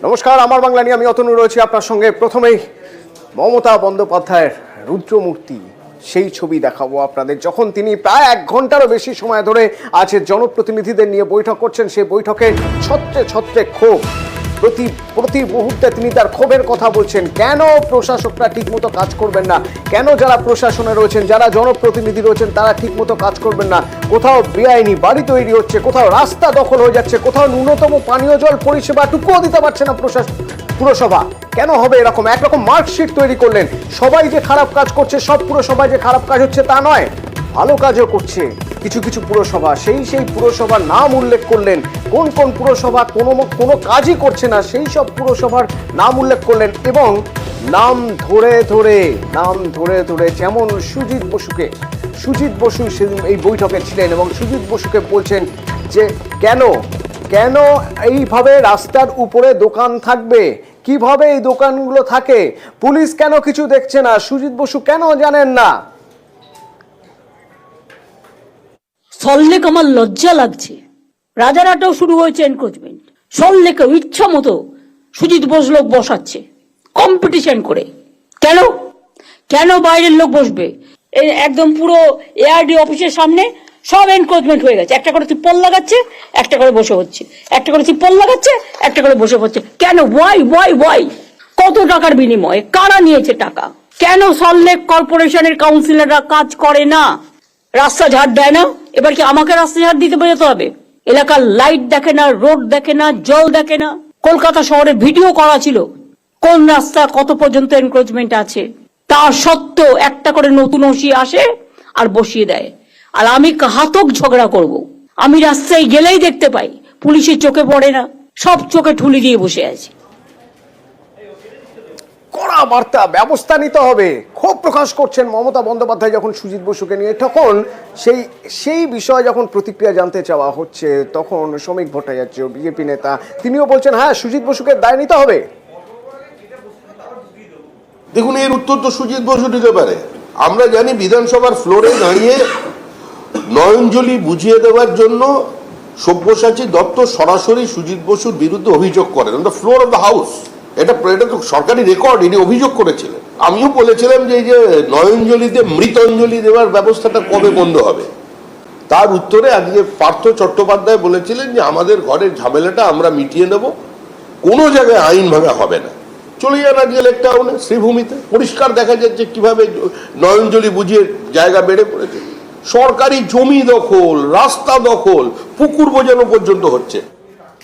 নমস্কার, আমার বাংলা নিয়ে আমি অতনু রয়েছি আপনার সঙ্গে। প্রথমেই মমতা বন্দ্যোপাধ্যায়ের রুদ্রমূর্তি সেই ছবি দেখাবো আপনাদের, যখন তিনি প্রায় 1 ঘন্টারও বেশি সময় ধরে আজ জনপ্রতিনিধিদের নিয়ে বৈঠক করছেন। সেই বৈঠকে ছত্রে ছত্রে ক্ষোভ, প্রতি মুহূর্তে তিনি তার ক্ষোভের কথা বলছেন। কেন প্রশাসকরা ঠিকমতো কাজ করবেন না, কেন যারা প্রশাসনে রয়েছেন, যারা জনপ্রতিনিধি রয়েছেন তারা ঠিকমতো কাজ করবেন না। কোথাও বেআইনি বাড়ি তৈরি হচ্ছে, কোথাও রাস্তা দখল হয়ে যাচ্ছে, কোথাও ন্যূনতম পানীয় জল পরিষেবাটুকুও দিতে পারছে না পুরসভা। কেন হবে এরকম? একরকম মার্কশিট তৈরি করলেন। সবাই যে খারাপ কাজ করছে, সব পুরসভায় যে খারাপ কাজ হচ্ছে তা নয়, ভালো কাজও করছে কিছু কিছু পুরসভা। সেই পুরসভার নাম উল্লেখ করলেন। কোন কোন পুরসভা কোনো কাজই করছে না সেই সব পুরসভার নাম উল্লেখ করলেন, এবং নাম ধরে ধরে যেমন সুজিত বসু সেদিন এই বৈঠকে ছিলেন, এবং সুজিত বসুকে বলছেন যে কেন এইভাবে রাস্তার উপরে দোকান থাকবে, কিভাবে এই দোকানগুলো থাকে, পুলিশ কেন কিছু দেখছে না, সুজিত বসু কেন জানেন না। সল্লেক আমার লজ্জা লাগছে। রাজারহাটেও শুরু হয়েছে এনক্রোচমেন্ট। সল্লেকে ইচ্ছা মতো সুজিত বোস লোক বসাচ্ছে কম্পিটিশন করে। কেন বাইরের লোক বসবে? একদম পুরো এআরডি অফিসের সামনে সব এনক্রোচমেন্ট হয়ে গেছে। একটা করে তিপ্পল লাগাচ্ছে, একটা করে বসে হচ্ছে, একটা করে তিপ্পল লাগাচ্ছে, একটা করে বসে হচ্ছে। কেন? ওয়াই? কত টাকার বিনিময়ে? কারা নিয়েছে টাকা? কেন সল্লেক কর্পোরেশনের কাউন্সিলররা কাজ করে না? রাস্তা ঝাড় দেয় না? এবার কি আমাকে রাস্তা ঝাড় দিতে বেরোতে হবে? এলাকার লাইট দেখে না, রোড দেখে না, জল দেখে না। কলকাতা শহরে ভিডিও করা ছিল কোন রাস্তা কত পর্যন্ত এনক্রোচমেন্ট আছে। তা সত্ত্বেও একটা করে নতুন ওসি আসে আর বসিয়ে দেয়। আর আমি ঘাতক ঝগড়া করব। আমি রাস্তায় গেলেই দেখতে পাই পুলিশের চোখে পড়ে না, সব চোখে ঠুলি দিয়ে বসে আছে। কড়া বার্তা, ব্যবস্থা নিতে হবে, ক্ষোভ প্রকাশ করছেন মমতা বন্দ্যোপাধ্যায় যখন সুজিত বসুকে নিয়ে। তখন সেই বিষয়ে যখন প্রতিক্রিয়া জানতে চাওয়া হচ্ছে, তখন শ্রমিক ভট্টাচার্য বিজেপি নেতা তিনিও বলছেন হ্যাঁ, সুজিত বসুকে দায় নিতে হবে। দেখুন, এর উত্তর তো সুজিত বসু দিতে পারে। আমরা জানি বিধানসভার ফ্লোরে দাঁড়িয়ে নয়নজলি বুঝিয়ে দেওয়ার জন্য সব্যসাচী দত্ত সরাসরি সুজিত বসুর বিরুদ্ধে অভিযোগ করেন on the floor of the house. এটা তো সরকারি রেকর্ড, ইনি অভিযোগ করেছিলেন। আমিও বলেছিলাম যে এই যে নয়নজলিতে মৃতঞ্জলি দেওয়ার ব্যবস্থাটা কবে বন্ধ হবে। তার উত্তরে আজকে পার্থ চট্টোপাধ্যায় বলেছিলেন যে আমাদের ঘরের ঝামেলাটা আমরা মিটিয়ে নেব, কোনো জায়গায় আইন ভাঙা হবে না। চলে যান আজকে লেক টাউনে, শ্রীভূমিতে পরিষ্কার দেখা যাচ্ছে কিভাবে নয়নজলি বুঝিয়ে জায়গা বেড়ে পড়েছে। সরকারি জমি দখল, রাস্তা দখল, পুকুর বোঝানো পর্যন্ত হচ্ছে।